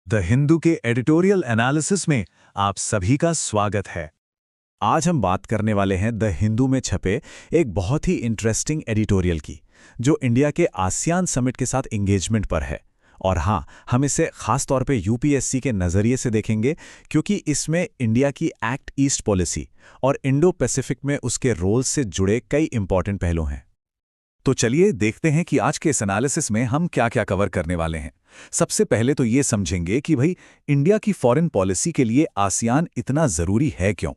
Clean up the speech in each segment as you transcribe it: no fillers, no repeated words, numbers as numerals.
The Hindu के editorial analysis में आप सभी का स्वागत है। आज हम बात करने वाले हैं द हिंदू में छपे एक बहुत ही इंटरेस्टिंग एडिटोरियल की, जो इंडिया के आसियान समिट के साथ एंगेजमेंट पर है। और हाँ, हम इसे खास तौर पे यूपीएससी के नज़रिए से देखेंगे, क्योंकि इसमें इंडिया की एक्ट ईस्ट पॉलिसी और इंडो पैसिफिक में उसके रोल से जुड़े कई इंपॉर्टेंट पहलू हैं। तो चलिए देखते हैं कि आज के इस एनालिसिस में हम क्या क्या कवर करने वाले हैं। सबसे पहले तो ये समझेंगे कि भाई इंडिया की फॉरेन पॉलिसी के लिए आसियान इतना ज़रूरी है क्यों।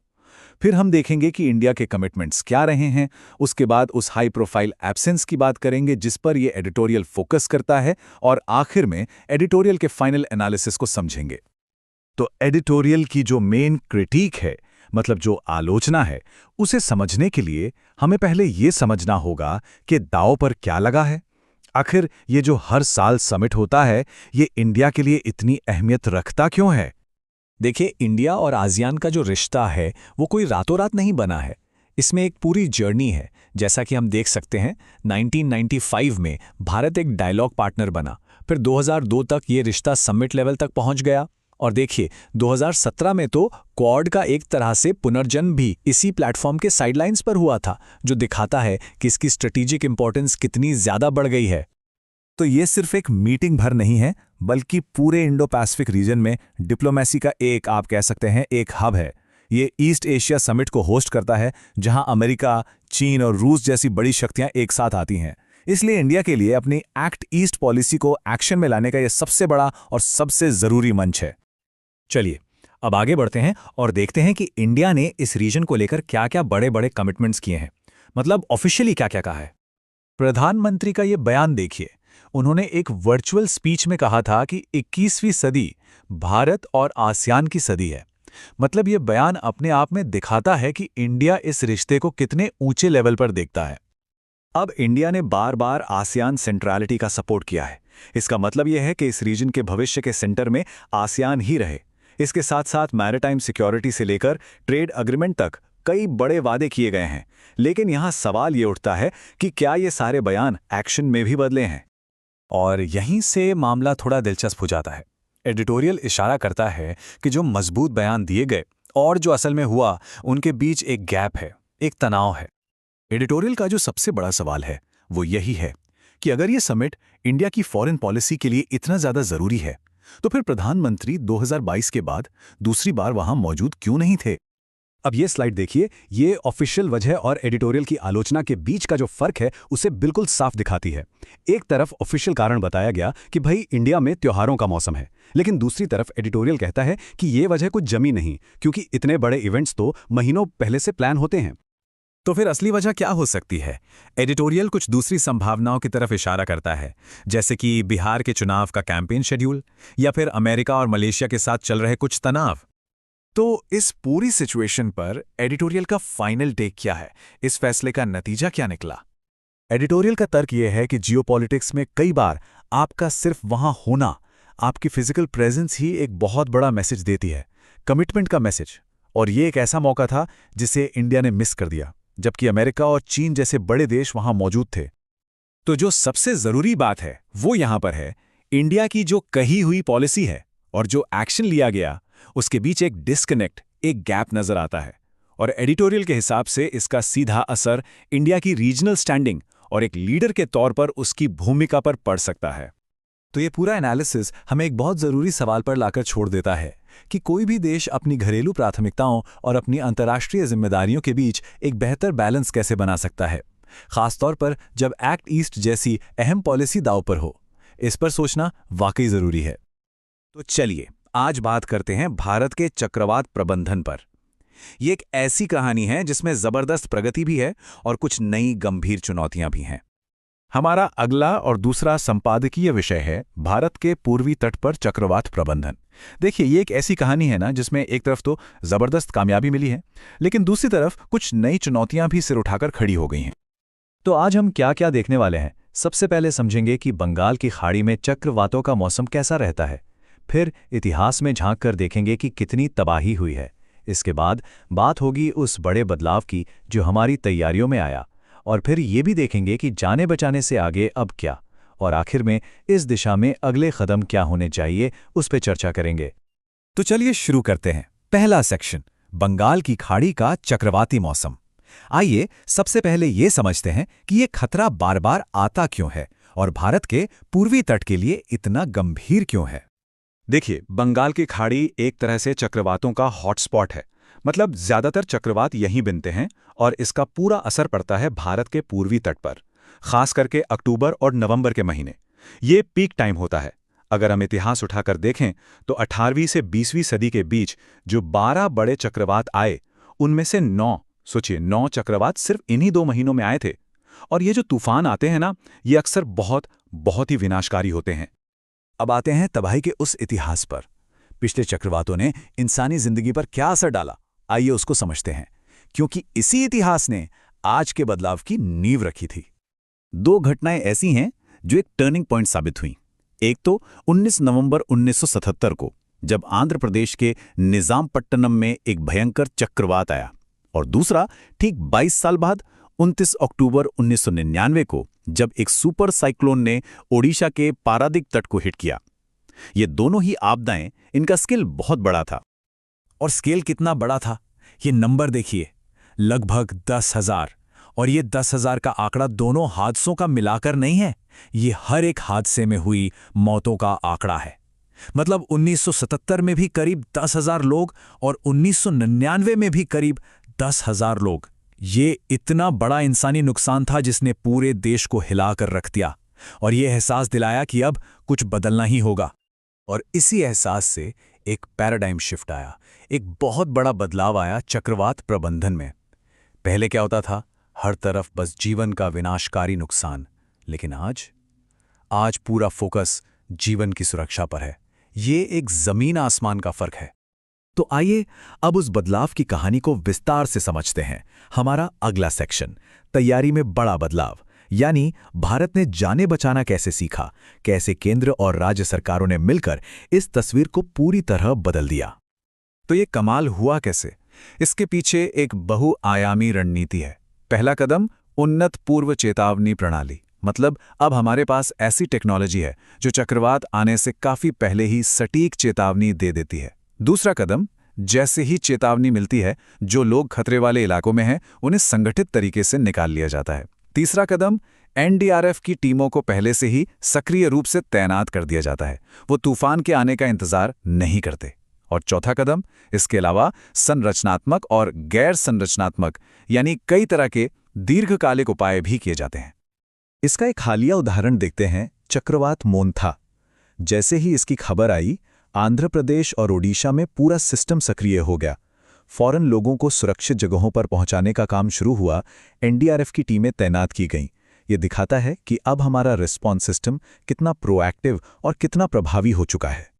फिर हम देखेंगे कि इंडिया के कमिटमेंट्स क्या रहे हैं। उसके बाद उस हाई प्रोफाइल एब्सेंस की बात करेंगे जिस पर ये एडिटोरियल फोकस करता है, और आखिर में एडिटोरियल के फाइनल एनालिसिस को समझेंगे। तो एडिटोरियल की जो मेन क्रिटिक है, मतलब जो आलोचना है, उसे समझने के लिए हमें पहले ये समझना होगा कि दांव पर क्या लगा है। आखिर ये जो हर साल समिट होता है, ये इंडिया के लिए इतनी अहमियत रखता क्यों है? देखिए, इंडिया और आसियान का जो रिश्ता है वो कोई रातों रात नहीं बना है। इसमें एक पूरी जर्नी है। जैसा कि हम देख सकते हैं, 1995 में भारत एक डायलॉग पार्टनर बना, फिर 2002 तक ये रिश्ता समिट लेवल तक पहुंच गया, और देखिए 2017 में तो क्वाड का एक तरह से पुनर्जन्म भी इसी प्लेटफॉर्म के साइडलाइंस पर हुआ था, जो दिखाता है कि इसकी स्ट्रेटेजिक इंपॉर्टेंस कितनी ज़्यादा बढ़ गई है। तो ये सिर्फ एक मीटिंग भर नहीं है, बल्कि पूरे इंडो पैसिफिक रीजन में डिप्लोमेसी का एक, आप कह सकते हैं, एक हब है। ये ईस्ट एशिया समिट को होस्ट करता है, जहां अमेरिका, चीन और रूस जैसी बड़ी शक्तियां एक साथ आती हैं। इसलिए इंडिया के लिए अपनी एक्ट ईस्ट पॉलिसी को एक्शन में लाने का यह सबसे बड़ा और सबसे ज़रूरी मंच है। चलिए अब आगे बढ़ते हैं और देखते हैं कि इंडिया ने इस रीजन को लेकर क्या क्या बड़े बड़े कमिटमेंट्स किए हैं, मतलब ऑफिशियली क्या क्या कहा है। प्रधानमंत्री का ये बयान देखिए। उन्होंने एक वर्चुअल स्पीच में कहा था कि 21वीं सदी भारत और आसियान की सदी है। मतलब ये बयान अपने आप में दिखाता है कि इंडिया इस रिश्ते को कितने ऊंचे लेवल पर देखता है। अब इंडिया ने बार बार आसियान सेंट्रलिटी का सपोर्ट किया है। इसका मतलब यह है कि इस रीजन के भविष्य के सेंटर में आसियान ही रहे। इसके साथ साथ मैरिटाइम सिक्योरिटी से लेकर ट्रेड एग्रीमेंट तक कई बड़े वादे किए गए हैं। लेकिन यहां सवाल ये उठता है कि क्या ये सारे बयान एक्शन में भी बदले हैं? और यहीं से मामला थोड़ा दिलचस्प हो जाता है। एडिटोरियल इशारा करता है कि जो मजबूत बयान दिए गए और जो असल में हुआ, उनके बीच एक गैप है, एक तनाव है। एडिटोरियल का जो सबसे बड़ा सवाल है वो यही है कि अगर ये समिट इंडिया की फॉरेन पॉलिसी के लिए इतना ज्यादा जरूरी है, तो फिर प्रधानमंत्री 2022 के बाद दूसरी बार वहां मौजूद क्यों नहीं थे? अब ये स्लाइड देखिए। ये ऑफिशियल वजह और एडिटोरियल की आलोचना के बीच का जो फर्क है उसे बिल्कुल साफ दिखाती है। एक तरफ ऑफिशियल कारण बताया गया कि भाई इंडिया में त्योहारों का मौसम है, लेकिन दूसरी तरफ एडिटोरियल कहता है कि ये वजह कुछ जमी नहीं, क्योंकि इतने बड़े इवेंट्स तो महीनों पहले से प्लान होते हैं। तो फिर असली वजह क्या हो सकती है? एडिटोरियल कुछ दूसरी संभावनाओं की तरफ इशारा करता है, जैसे कि बिहार के चुनाव का कैंपेन शेड्यूल, या फिर अमेरिका और मलेशिया के साथ चल रहे कुछ तनाव। तो इस पूरी सिचुएशन पर एडिटोरियल का फाइनल टेक क्या है? इस फैसले का नतीजा क्या निकला? एडिटोरियल का तर्क यह है कि जियोपॉलिटिक्स में कई बार आपका सिर्फ वहां होना, आपकी फिजिकल प्रेजेंस ही एक बहुत बड़ा मैसेज देती है, कमिटमेंट का मैसेज। और ये एक ऐसा मौका था जिसे इंडिया ने मिस कर दिया, जबकि अमेरिका और चीन जैसे बड़े देश वहां मौजूद थे। तो जो सबसे जरूरी बात है वो यहां पर है, इंडिया की जो कही हुई पॉलिसी है और जो एक्शन लिया गया, उसके बीच एक डिस्कनेक्ट, एक गैप नजर आता है। और एडिटोरियल के हिसाब से इसका सीधा असर इंडिया की रीजनल स्टैंडिंग और एक लीडर के तौर पर उसकी भूमिका पर पड़ सकता है। तो ये पूरा एनालिसिस हमें एक बहुत जरूरी सवाल पर लाकर छोड़ देता है कि कोई भी देश अपनी घरेलू प्राथमिकताओं और अपनी अंतर्राष्ट्रीय जिम्मेदारियों के बीच एक बेहतर बैलेंस कैसे बना सकता है, खासतौर पर जब एक्ट ईस्ट जैसी अहम पॉलिसी दांव पर हो। इस पर सोचना वाकई जरूरी है। तो चलिए आज बात करते हैं भारत के चक्रवात प्रबंधन पर। यह एक ऐसी कहानी है जिसमें जबरदस्त प्रगति भी है और कुछ नई गंभीर चुनौतियां भी हैं। हमारा अगला और दूसरा संपादकीय विषय है भारत के पूर्वी तट पर चक्रवात प्रबंधन। देखिए, ये एक ऐसी कहानी है ना जिसमें एक तरफ तो जबरदस्त कामयाबी मिली है, लेकिन दूसरी तरफ कुछ नई चुनौतियां भी सिर उठाकर खड़ी हो गई हैं। तो आज हम क्या क्या देखने वाले हैं? सबसे पहले समझेंगे कि बंगाल की खाड़ी में चक्रवातों का मौसम कैसा रहता है। फिर इतिहास में झांक कर देखेंगे कि कितनी तबाही हुई है। इसके बाद बात होगी उस बड़े बदलाव की जो हमारी तैयारियों में आया। और फिर ये भी देखेंगे कि जाने बचाने से आगे अब क्या, और आखिर में इस दिशा में अगले कदम क्या होने चाहिए उस पर चर्चा करेंगे। तो चलिए शुरू करते हैं। पहला सेक्शन, बंगाल की खाड़ी का चक्रवाती मौसम। आइए सबसे पहले ये समझते हैं कि ये खतरा बार बार आता क्यों है और भारत के पूर्वी तट के लिए इतना गंभीर क्यों है। देखिए, बंगाल की खाड़ी एक तरह से चक्रवातों का हॉटस्पॉट है। मतलब ज्यादातर चक्रवात यहीं बनते हैं और इसका पूरा असर पड़ता है भारत के पूर्वी तट पर, खास करके अक्टूबर और नवंबर के महीने। ये पीक टाइम होता है। अगर हम इतिहास उठाकर देखें तो 18वीं से 20वीं सदी के बीच जो 12 बड़े चक्रवात आए, उनमें से 9 चक्रवात सिर्फ इन्हीं 2 महीनों में आए थे। और ये जो तूफान आते हैं ना, ये अक्सर बहुत ही विनाशकारी होते हैं। अब आते हैं तबाही के उस इतिहास पर। पिछले चक्रवातों ने इंसानी जिंदगी पर क्या असर डाला, आइए उसको समझते हैं, क्योंकि इसी इतिहास ने आज के बदलाव की नींव रखी थी। 2 घटनाएं ऐसी हैं जो एक टर्निंग पॉइंट साबित हुई। एक तो 19 नवंबर 1977 को, जब आंध्र प्रदेश के निजामपट्टनम में एक भयंकर चक्रवात आया, और दूसरा ठीक 22 साल बाद 29 अक्टूबर 1999 को, जब एक सुपर साइक्लोन ने ओडिशा के पारादीप तट को हिट किया। ये दोनों ही आपदाएं, इनका स्केल बहुत बड़ा था। और स्केल कितना बड़ा था, ये नंबर देखिए, लगभग 10,000। और ये 10,000 का आंकड़ा दोनों हादसों का मिलाकर नहीं है, ये हर एक हादसे में हुई मौतों का आंकड़ा है। मतलब 1977 में भी करीब 10,000 लोग और 1999 में भी करीब 10,000 लोग। ये इतना बड़ा इंसानी नुकसान था जिसने पूरे देश को हिलाकर रख दिया और ये एहसास दिलाया कि अब कुछ बदलना ही होगा। और इसी एहसास से एक पैराडाइम शिफ्ट आया, एक बहुत बड़ा बदलाव आया चक्रवात प्रबंधन में। पहले क्या होता था, हर तरफ बस जीवन का विनाशकारी नुकसान, लेकिन आज पूरा फोकस जीवन की सुरक्षा पर है। ये एक जमीन आसमान का फर्क है। तो आइए अब उस बदलाव की कहानी को विस्तार से समझते हैं। हमारा अगला सेक्शन, तैयारी में बड़ा बदलाव, यानी भारत ने जाने बचाना कैसे सीखा, कैसे केंद्र और राज्य सरकारों ने मिलकर इस तस्वीर को पूरी तरह बदल दिया। तो ये कमाल हुआ कैसे? इसके पीछे एक बहुआयामी रणनीति है। पहला कदम, उन्नत पूर्व चेतावनी प्रणाली। मतलब अब हमारे पास ऐसी टेक्नोलॉजी है जो चक्रवात आने से काफी पहले ही सटीक चेतावनी दे देती है। दूसरा कदम, जैसे ही चेतावनी मिलती है, जो लोग खतरे वाले इलाकों में हैं उन्हें संगठित तरीके से निकाल लिया जाता है। तीसरा कदम, एनडीआरएफ की टीमों को पहले से ही सक्रिय रूप से तैनात कर दिया जाता है। वो तूफान के आने का इंतजार नहीं करते। और चौथा कदम, इसके अलावा संरचनात्मक और गैर संरचनात्मक यानी कई तरह के दीर्घकालिक उपाय भी किए जाते हैं। इसका एक हालिया उदाहरण देखते हैं, चक्रवात मोन्था। जैसे ही इसकी खबर आई, आंध्र प्रदेश और ओडिशा में पूरा सिस्टम सक्रिय हो गया। फौरन लोगों को सुरक्षित जगहों पर पहुंचाने का काम शुरू हुआ। एनडीआरएफ की टीमें तैनात की गईं। ये दिखाता है कि अब हमारा रिस्पॉन्स सिस्टम कितना प्रोएक्टिव और कितना प्रभावी हो चुका है।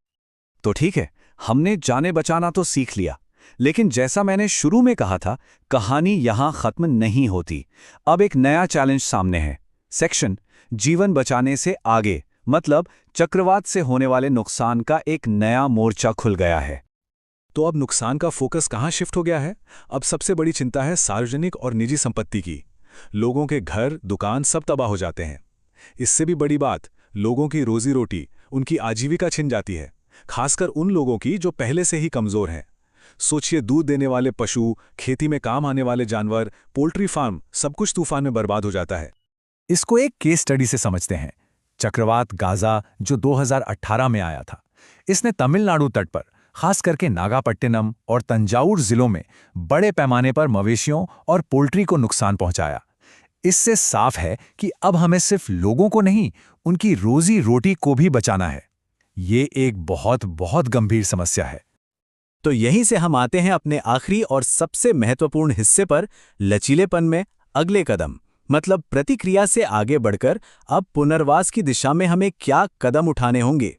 तो ठीक है, हमने जाने बचाना तो सीख लिया, लेकिन जैसा मैंने शुरू में कहा था, कहानी यहां खत्म नहीं होती। अब एक नया चैलेंज सामने है। सेक्शन, जीवन बचाने से आगे, मतलब चक्रवात से होने वाले नुकसान का एक नया मोर्चा खुल गया है। तो अब नुकसान का फोकस कहां शिफ्ट हो गया है? अब सबसे बड़ी चिंता है सार्वजनिक और निजी संपत्ति की। लोगों के घर, दुकान सब तबाह हो जाते हैं। इससे भी बड़ी बात, लोगों की रोजी रोटी, उनकी आजीविका छिन जाती है, खासकर उन लोगों की जो पहले से ही कमजोर हैं। सोचिए, दूध देने वाले पशु, खेती में काम आने वाले जानवर, पोल्ट्री फार्म, सब कुछ तूफान में बर्बाद हो जाता है। इसको एक केस स्टडी से समझते हैं। चक्रवात गाजा, जो 2018 में आया था, इसने तमिलनाडु तट पर, खास करके नागापट्टिनम और तंजावुर जिलों में बड़े पैमाने पर मवेशियों और पोल्ट्री को नुकसान पहुंचाया। इससे साफ है कि अब हमें सिर्फ लोगों को नहीं, उनकी रोजी रोटी को भी बचाना है। ये एक बहुत गंभीर समस्या है। तो यहीं से हम आते हैं अपने आखिरी और सबसे महत्वपूर्ण हिस्से पर, लचीलेपन में अगले कदम। मतलब प्रतिक्रिया से आगे बढ़कर अब पुनर्वास की दिशा में हमें क्या कदम उठाने होंगे।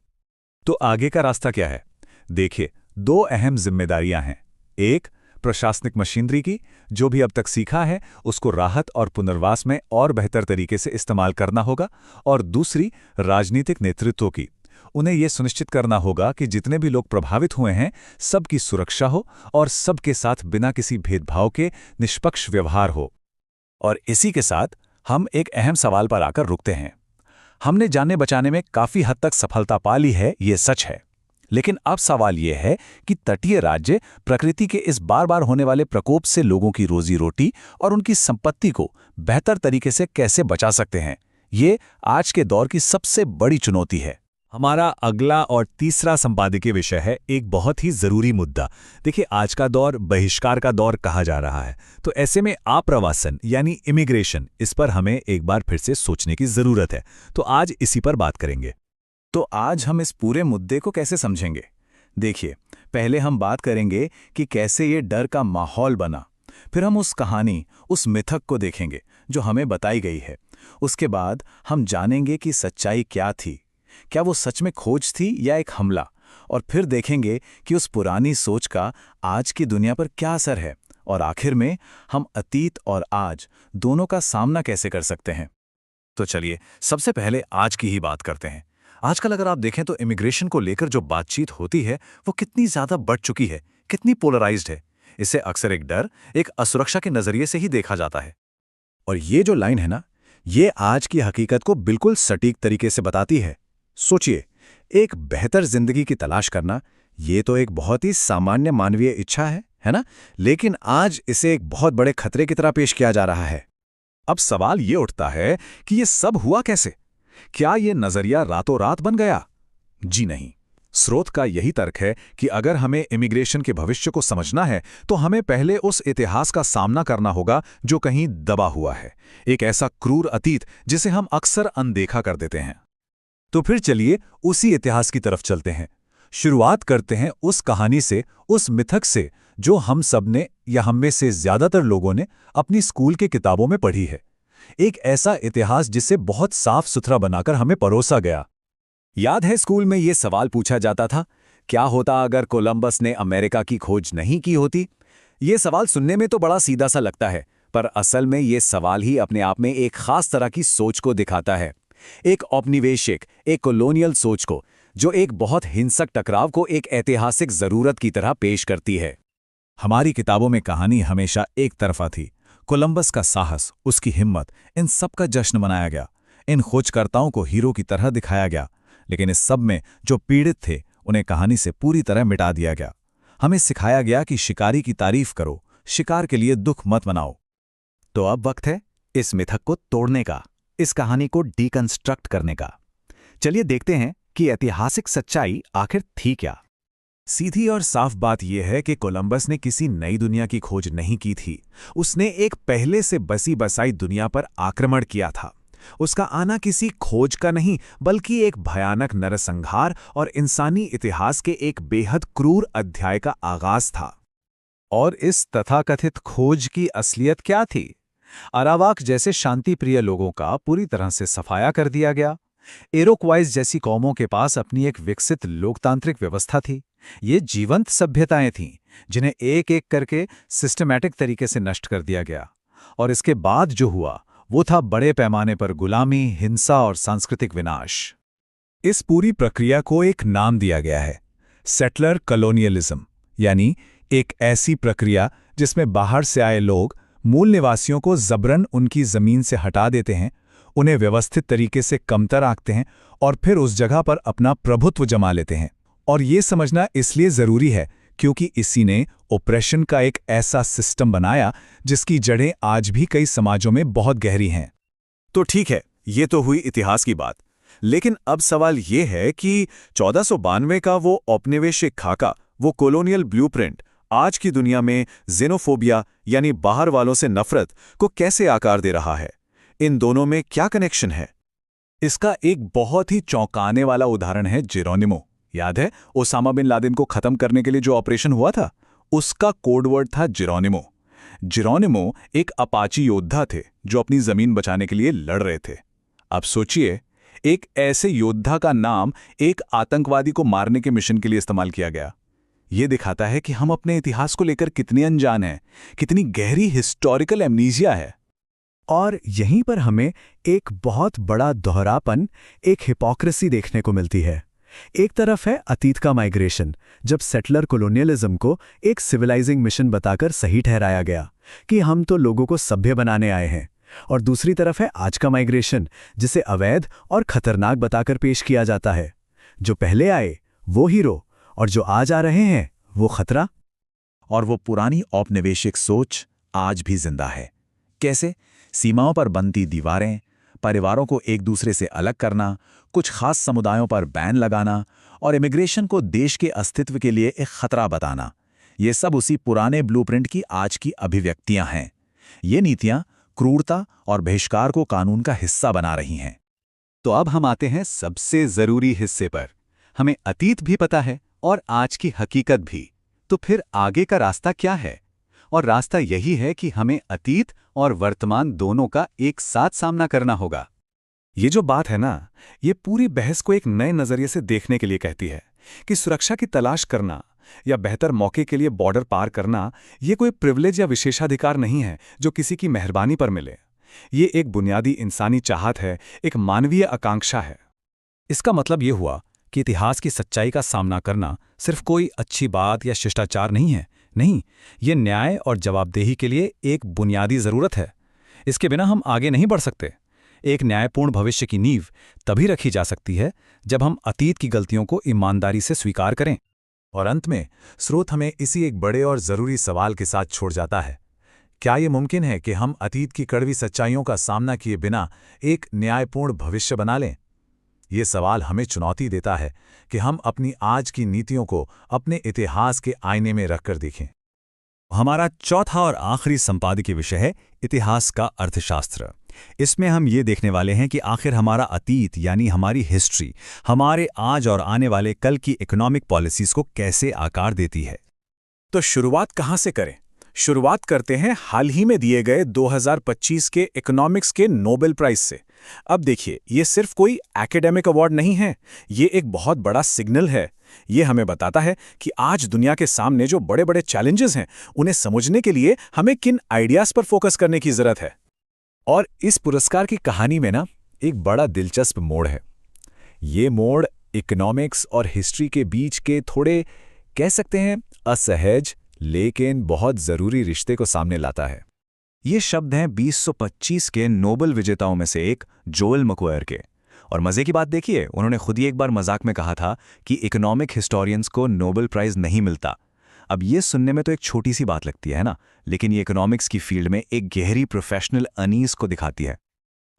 तो आगे का रास्ता क्या है? देखिए, 2 अहम जिम्मेदारियां हैं। एक, प्रशासनिक मशीनरी की, जो भी अब तक सीखा है उसको राहत और पुनर्वास में और बेहतर तरीके से इस्तेमाल करना होगा। और दूसरी, राजनीतिक नेतृत्व की। उन्हें यह सुनिश्चित करना होगा कि जितने भी लोग प्रभावित हुए हैं, सबकी सुरक्षा हो और सबके साथ बिना किसी भेदभाव के निष्पक्ष व्यवहार हो। और इसी के साथ हम एक अहम सवाल पर आकर रुकते हैं। हमने जाने बचाने में काफी हद तक सफलता पा ली है, ये सच है। लेकिन अब सवाल यह है कि तटीय राज्य प्रकृति के इस बार बार होने वाले प्रकोप से लोगों की रोजी रोटी और उनकी संपत्ति को बेहतर तरीके से कैसे बचा सकते हैं। ये आज के दौर की सबसे बड़ी चुनौती है। हमारा अगला और तीसरा संपादकीय विषय है एक बहुत ही जरूरी मुद्दा। देखिए, आज का दौर बहिष्कार का दौर कहा जा रहा है, तो ऐसे में आप्रवासन यानी इमिग्रेशन, इस पर हमें एक बार फिर से सोचने की जरूरत है। तो आज इसी पर बात करेंगे। तो आज हम इस पूरे मुद्दे को कैसे समझेंगे? देखिए, पहले हम बात करेंगे कि कैसे ये डर का माहौल बना। फिर हम उस कहानी, उस मिथक को देखेंगे जो हमें बताई गई है। उसके बाद हम जानेंगे कि सच्चाई क्या थी, क्या वो सच में खोज थी या एक हमला। और फिर देखेंगे कि उस पुरानी सोच का आज की दुनिया पर क्या असर है। और आखिर में हम अतीत और आज दोनों का सामना कैसे कर सकते हैं। तो चलिए, सबसे पहले आज की ही बात करते हैं। आजकल अगर आप देखें तो इमिग्रेशन को लेकर जो बातचीत होती है वो कितनी ज़्यादा बढ़ चुकी है, कितनी पोलराइज्ड है। इसे अक्सर एक डर, एक असुरक्षा के नज़रिए से ही देखा जाता है। और ये जो लाइन है ना, ये आज की हकीकत को बिल्कुल सटीक तरीके से बताती है। सोचिए, एक बेहतर जिंदगी की तलाश करना, ये तो एक बहुत ही सामान्य मानवीय इच्छा है ना? लेकिन आज इसे एक बहुत बड़े खतरे की तरह पेश किया जा रहा है। अब सवाल ये उठता है कि ये सब हुआ कैसे? क्या ये नजरिया रातों रात बन गया? जी नहीं। स्रोत का यही तर्क है कि अगर हमें इमिग्रेशन के भविष्य को समझना है तो हमें पहले उस इतिहास का सामना करना होगा जो कहीं दबा हुआ है, एक ऐसा क्रूर अतीत जिसे हम अक्सर अनदेखा कर देते हैं। तो फिर चलिए उसी इतिहास की तरफ चलते हैं। शुरुआत करते हैं उस कहानी से, उस मिथक से जो हम सब ने या हम में से ज्यादातर लोगों ने अपनी स्कूल के किताबों में पढ़ी है। एक ऐसा इतिहास जिसे बहुत साफ सुथरा बनाकर हमें परोसा गया। याद है, स्कूल में ये सवाल पूछा जाता था, क्या होता अगर कोलंबस ने अमेरिका की खोज नहीं की होती? ये सवाल सुनने में तो बड़ा सीधा सा लगता है, पर असल में ये सवाल ही अपने आप में एक खास तरह की सोच को दिखाता है। एक औपनिवेशिक, एक कॉलोनियल सोच को, जो एक बहुत हिंसक टकराव को एक ऐतिहासिक जरूरत की तरह पेश करती है। हमारी किताबों में कहानी हमेशा एक तरफा थी। कोलंबस का साहस, उसकी हिम्मत, इन सब का जश्न मनाया गया। इन खोजकर्ताओं को हीरो की तरह दिखाया गया। लेकिन इस सब में जो पीड़ित थे उन्हें कहानी से पूरी तरह मिटा दिया गया। हमें सिखाया गया कि शिकारी की तारीफ करो, शिकार के लिए दुख मत मनाओ। तो अब वक्त है इस मिथक को तोड़ने का, इस कहानी को डीकंस्ट्रक्ट करने का। चलिए देखते हैं कि ऐतिहासिक सच्चाई आखिर थी क्या। सीधी और साफ बात यह है कि कोलंबस ने किसी नई दुनिया की खोज नहीं की थी। उसने एक पहले से बसी बसाई दुनिया पर आक्रमण किया था। उसका आना किसी खोज का नहीं, बल्कि एक भयानक नरसंहार और इंसानी इतिहास के एक बेहद क्रूर अध्याय का आगाज था। और इस तथाकथित खोज की असलियत क्या थी? अरावाक जैसे शांतिप्रिय लोगों का पूरी तरह से सफाया कर दिया गया। इरोक्वाइज जैसी कौमों के पास अपनी एक विकसित लोकतांत्रिक व्यवस्था थी। ये जीवंत सभ्यताएं थीं जिन्हें एक एक करके सिस्टमैटिक तरीके से नष्ट कर दिया गया। और इसके बाद जो हुआ वो था बड़े पैमाने पर गुलामी, हिंसा और सांस्कृतिक विनाश। इस पूरी प्रक्रिया को एक नाम दिया गया है, सेटलर कॉलोनियलिज्म, यानी एक ऐसी प्रक्रिया जिसमें बाहर से आए लोग मूल निवासियों को जबरन उनकी जमीन से हटा देते हैं, उन्हें व्यवस्थित तरीके से कमतर आंकते हैं और फिर उस जगह पर अपना प्रभुत्व जमा लेते हैं। और ये समझना इसलिए जरूरी है क्योंकि इसी ने ओप्रेशन का एक ऐसा सिस्टम बनाया जिसकी जड़ें आज भी कई समाजों में बहुत गहरी हैं। तो ठीक है, ये तो हुई इतिहास की बात। लेकिन अब सवाल ये है कि 1492 का वो औपनिवेशिक खाका, वो कॉलोनियल ब्लूप्रिंट, आज की दुनिया में जेनोफोबिया यानी बाहर वालों से नफरत को कैसे आकार दे रहा है? इन दोनों में क्या कनेक्शन है? इसका एक बहुत ही चौंकाने वाला उदाहरण है जेरोनिमो। याद है ओसामा बिन लादेन को खत्म करने के लिए जो ऑपरेशन हुआ था? उसका कोडवर्ड था जेरोनिमो। जेरोनिमो एक अपाची योद्धा थे जो अपनी जमीन बचाने के लिए लड़ रहे थे। अब सोचिए, एक ऐसे योद्धा का नाम एक आतंकवादी को मारने के मिशन के लिए इस्तेमाल किया गया। यह दिखाता है कि हम अपने इतिहास को लेकर कितने अनजान हैं, कितनी गहरी हिस्टोरिकल एमनीजिया है। और यहीं पर हमें एक बहुत बड़ा दोहरापन, एक हिपोक्रेसी देखने को मिलती है। एक तरफ है अतीत का माइग्रेशन, जब सेटलर कॉलोनियलिज्म को एक सिविलाइजिंग मिशन बताकर सही ठहराया गया कि हम तो लोगों को सभ्य बनाने आए हैं, और दूसरी तरफ है आज का माइग्रेशन, जिसे अवैध और खतरनाक बताकर पेश किया जाता है। जो पहले आए वो हीरो, और जो आज आ रहे हैं वो खतरा। और वो पुरानी औपनिवेशिक सोच आज भी जिंदा है। कैसे? सीमाओं पर बनती दीवारें, परिवारों को एक दूसरे से अलग करना, कुछ खास समुदायों पर बैन लगाना और इमिग्रेशन को देश के अस्तित्व के लिए एक खतरा बताना, ये सब उसी पुराने ब्लूप्रिंट की आज की अभिव्यक्तियां हैं। ये नीतियां क्रूरता और बहिष्कार को कानून का हिस्सा बना रही हैं। तो अब हम आते हैं सबसे जरूरी हिस्से पर। हमें अतीत भी पता है और आज की हकीकत भी। तो फिर आगे का रास्ता क्या है? और रास्ता यही है कि हमें अतीत और वर्तमान दोनों का एक साथ सामना करना होगा। ये जो बात है ना, ये पूरी बहस को एक नए नजरिए से देखने के लिए कहती है कि सुरक्षा की तलाश करना या बेहतर मौके के लिए बॉर्डर पार करना, ये कोई प्रिविलेज या विशेषाधिकार नहीं है जो किसी की मेहरबानी पर मिले। ये एक बुनियादी इंसानी चाहत है, एक मानवीय आकांक्षा है। इसका मतलब ये हुआ कि इतिहास की सच्चाई का सामना करना सिर्फ कोई अच्छी बात या शिष्टाचार नहीं है। नहीं, ये न्याय और जवाबदेही के लिए एक बुनियादी ज़रूरत है। इसके बिना हम आगे नहीं बढ़ सकते। एक न्यायपूर्ण भविष्य की नींव तभी रखी जा सकती है जब हम अतीत की गलतियों को ईमानदारी से स्वीकार करें। और अंत में स्रोत हमें इसी एक बड़े और ज़रूरी सवाल के साथ छोड़ जाता है। क्या ये मुमकिन है कि हम अतीत की कड़वी सच्चाइयों का सामना किए बिना एक न्यायपूर्ण भविष्य बना लें? ये सवाल हमें चुनौती देता है कि हम अपनी आज की नीतियों को अपने इतिहास के आईने में रखकर देखें। हमारा चौथा और आखिरी संपादकीय विषय है इतिहास का अर्थशास्त्र। इसमें हम ये देखने वाले हैं कि आखिर हमारा अतीत यानी हमारी हिस्ट्री हमारे आज और आने वाले कल की इकोनॉमिक पॉलिसीज को कैसे आकार देती है। तो शुरुआत कहाँ से करें? शुरुआत करते हैं हाल ही में दिए गए 2025 के इकोनॉमिक्स के नोबेल प्राइज से। अब देखिए, ये सिर्फ कोई एकेडमिक अवार्ड नहीं है, ये एक बहुत बड़ा सिग्नल है। ये हमें बताता है कि आज दुनिया के सामने जो बड़े बड़े चैलेंजेस हैं, उन्हें समझने के लिए हमें किन आइडियाज पर फोकस करने की जरूरत है। और इस पुरस्कार की कहानी में ना एक बड़ा दिलचस्प मोड़ है। ये मोड़ इकोनॉमिक्स और हिस्ट्री के बीच के थोड़े कह सकते हैं असहज लेकिन बहुत जरूरी रिश्ते को सामने लाता है। ये शब्द हैं 2025 के नोबेल विजेताओं में से एक जोएल मैक्वायर के। और मजे की बात देखिए, उन्होंने खुद ही एक बार मजाक में कहा था कि इकोनॉमिक हिस्टोरियंस को नोबेल प्राइज नहीं मिलता। अब ये सुनने में तो एक छोटी सी बात लगती है ना, लेकिन ये इकोनॉमिक्स की फील्ड में एक गहरी प्रोफेशनल अनीस को दिखाती है।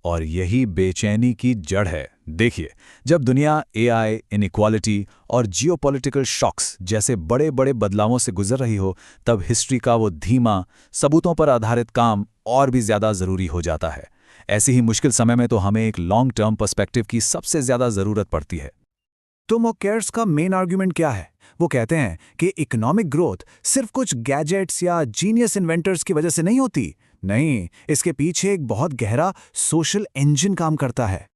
और यही बेचैनी की जड़ है। देखिए, जब दुनिया एआई, इनइक्वालिटी और जियोपॉलिटिकल शॉक्स जैसे बड़े बड़े बदलावों से गुजर रही हो, तब हिस्ट्री का वो धीमा, सबूतों पर आधारित काम और भी ज़्यादा ज़रूरी हो जाता है। ऐसे ही मुश्किल समय में तो हमें एक लॉन्ग टर्म पर्सपेक्टिव की सबसे ज़्यादा ज़रूरत पड़ती है। तो मैक्वायर्स का मेन आर्गुमेंट क्या है? वो कहते हैं कि इकोनॉमिक ग्रोथ सिर्फ कुछ गैजेट्स या जीनियस इन्वेंटर्स की वजह से नहीं होती। नहीं, इसके पीछे एक बहुत गहरा सोशल इंजन काम करता है।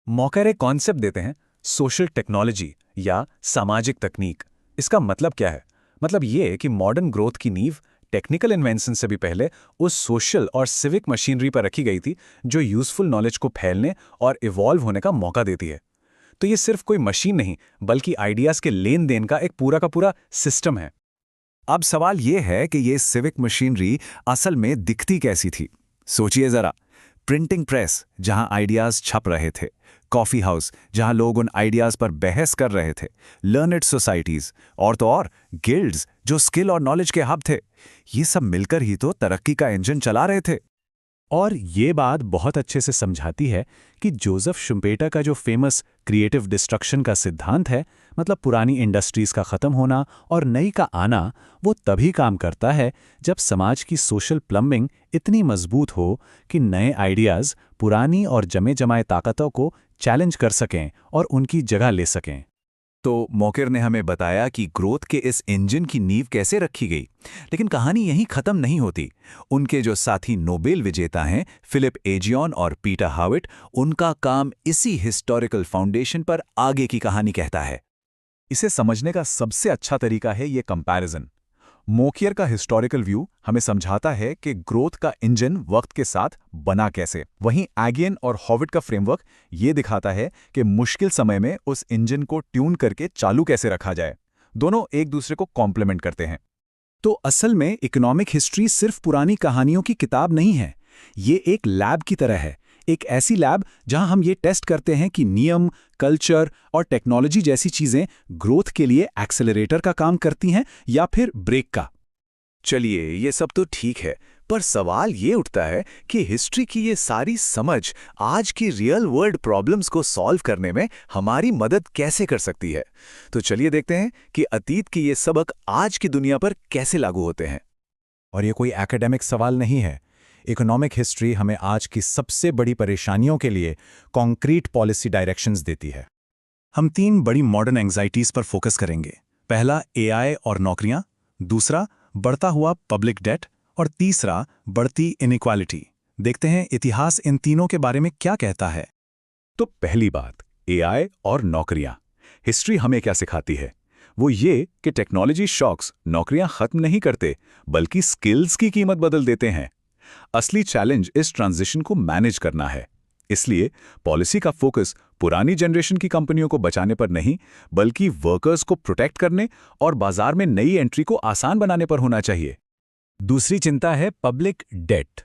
मैक्वायर एक कॉन्सेप्ट देते हैं, सोशल टेक्नोलॉजी या सामाजिक तकनीक। इसका मतलब क्या है? मतलब ये कि मॉडर्न ग्रोथ की नींव टेक्निकल इन्वेंशन से भी पहले उस सोशल और सिविक मशीनरी पर रखी गई थी जो यूजफुल नॉलेज को फैलने और इवॉल्व होने का मौका देती है। तो ये सिर्फ कोई मशीन नहीं, बल्कि आइडियाज के लेन देन का एक पूरा का पूरा सिस्टम है। अब सवाल यह है कि ये सिविक मशीनरी असल में दिखती कैसी थी। सोचिए जरा, प्रिंटिंग प्रेस जहां आइडियाज छप रहे थे, कॉफी हाउस जहां लोग उन आइडियाज पर बहस कर रहे थे, लर्नेड सोसाइटीज और तो और गिल्ड्स जो स्किल और नॉलेज के हब थे, ये सब मिलकर ही तो तरक्की का इंजन चला रहे थे। और ये बात बहुत अच्छे से समझाती है कि जोसेफ शुम्पेटर का जो फेमस क्रिएटिव डिस्ट्रक्शन का सिद्धांत है, मतलब पुरानी इंडस्ट्रीज का खत्म होना और नई का आना, वो तभी काम करता है जब समाज की सोशल प्लम्बिंग इतनी मजबूत हो कि नए आइडियाज पुरानी और जमे जमाए ताकतों को चैलेंज कर सकें और उनकी जगह ले सकें। तो मैक्वायर ने हमें बताया कि ग्रोथ के इस इंजन की नींव कैसे रखी गई, लेकिन कहानी यहीं खत्म नहीं होती। उनके जो साथी नोबेल विजेता हैं, फिलिप एजियन और पीटर हाविट, उनका काम इसी हिस्टोरिकल फाउंडेशन पर आगे की कहानी कहता है। इसे समझने का सबसे अच्छा तरीका है ये कंपैरिजन। मैक्वायर का हिस्टोरिकल व्यू हमें समझाता है कि ग्रोथ का इंजन वक्त के साथ बना कैसे। वहीं एगियन और हॉविट का फ्रेमवर्क ये दिखाता है कि मुश्किल समय में उस इंजन को ट्यून करके चालू कैसे रखा जाए। दोनों एक दूसरे को कॉम्प्लीमेंट करते हैं। तो असल में इकोनॉमिक हिस्ट्री सिर्फ पुरानी कहानियों की किताब नहीं है, ये एक लैब की तरह है, एक ऐसी लैब जहां हम ये टेस्ट करते हैं कि नियम, कल्चर और टेक्नोलॉजी जैसी चीजें ग्रोथ के लिए एक्सेलरेटर का काम करती हैं या फिर ब्रेक का। चलिए, ये सब तो ठीक है, पर सवाल ये उठता है कि हिस्ट्री की ये सारी समझ आज की रियल वर्ल्ड प्रॉब्लम्स को सॉल्व करने में हमारी मदद कैसे कर सकती है। तो चलिए देखते हैं कि अतीत के ये सबक आज की दुनिया पर कैसे लागू होते हैं। और ये कोई एकेडमिक सवाल नहीं है। इकोनॉमिक हिस्ट्री हमें आज की सबसे बड़ी परेशानियों के लिए कॉन्क्रीट पॉलिसी डायरेक्शंस देती है। हम 3 बड़ी मॉडर्न एंग्जाइटीज पर फोकस करेंगे। पहला एआई और नौकरियां, दूसरा बढ़ता हुआ पब्लिक डेट और तीसरा बढ़ती इनइक्वालिटी। देखते हैं इतिहास इन तीनों के बारे में क्या कहता है। तो पहली बात, एआई और नौकरियां। हिस्ट्री हमें क्या सिखाती है? वो ये कि टेक्नोलॉजी शॉक्स नौकरियां खत्म नहीं करते, बल्कि स्किल्स की कीमत बदल देते हैं। असली चैलेंज इस ट्रांजिशन को मैनेज करना है। इसलिए पॉलिसी का फोकस पुरानी जनरेशन की कंपनियों को बचाने पर नहीं, बल्कि वर्कर्स को प्रोटेक्ट करने और बाजार में नई एंट्री को आसान बनाने पर होना चाहिए। दूसरी चिंता है पब्लिक डेट।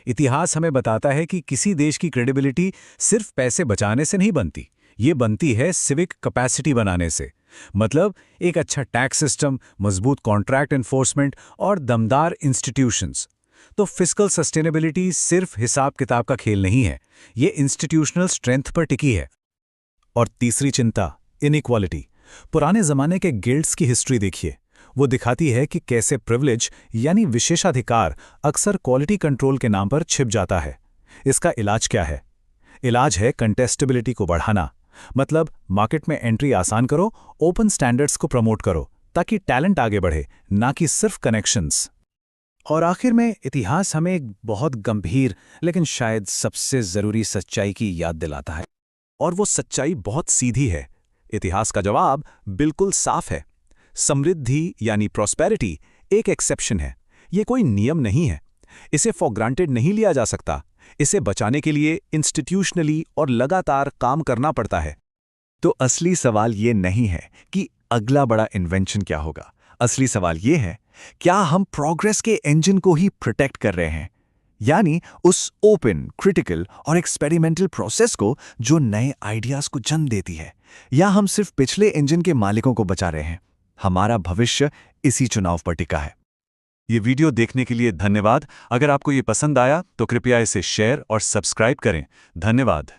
इतिहास हमें बताता है कि किसी देश की क्रेडिबिलिटी सिर्फ पैसे बचाने से नहीं बनती, ये बनती है सिविक कैपेसिटी बनाने से। मतलब एक अच्छा टैक्स सिस्टम, मजबूत कॉन्ट्रैक्ट एनफोर्समेंट और दमदार इंस्टीट्यूशंस। तो फिस्कल सस्टेनेबिलिटी सिर्फ हिसाब किताब का खेल नहीं है, ये इंस्टीट्यूशनल स्ट्रेंथ पर टिकी है। और तीसरी चिंता इनइक्वालिटी। पुराने जमाने के गिल्ड्स की हिस्ट्री देखिए। वो दिखाती है कि कैसे प्रिविलेज यानी विशेषाधिकार अक्सर क्वालिटी कंट्रोल के नाम पर छिप जाता है। इसका इलाज क्या है? इलाज है कंटेस्टेबिलिटी को बढ़ाना। मतलब मार्केट में एंट्री आसान करो, ओपन स्टैंडर्ड्स को प्रमोट करो, ताकि टैलेंट आगे बढ़े, ना कि सिर्फ कनेक्शंस। और आखिर में इतिहास हमें एक बहुत गंभीर लेकिन शायद सबसे जरूरी सच्चाई की याद दिलाता है। और वो सच्चाई बहुत सीधी है। इतिहास का जवाब बिल्कुल साफ है। समृद्धि यानी प्रॉस्पेरिटी एक एक्सेप्शन है। ये कोई नियम नहीं है। इसे फॉर ग्रांटेड नहीं लिया जा सकता। इसे बचाने के लिए इंस्टीट्यूशनली और लगातार काम करना पड़ता है। तो असली सवाल ये नहीं है कि अगला बड़ा इन्वेंशन क्या होगा। असली सवाल ये है, क्या हम प्रोग्रेस के इंजन को ही प्रोटेक्ट कर रहे हैं, यानी उस ओपन, क्रिटिकल और एक्सपेरिमेंटल प्रोसेस को जो नए आइडियाज को जन्म देती है, या हम सिर्फ पिछले इंजन के मालिकों को बचा रहे हैं। हमारा भविष्य इसी चुनाव पर टिका है। ये वीडियो देखने के लिए धन्यवाद। अगर आपको ये पसंद आया तो कृपया इसे शेयर और सब्सक्राइब करें। धन्यवाद।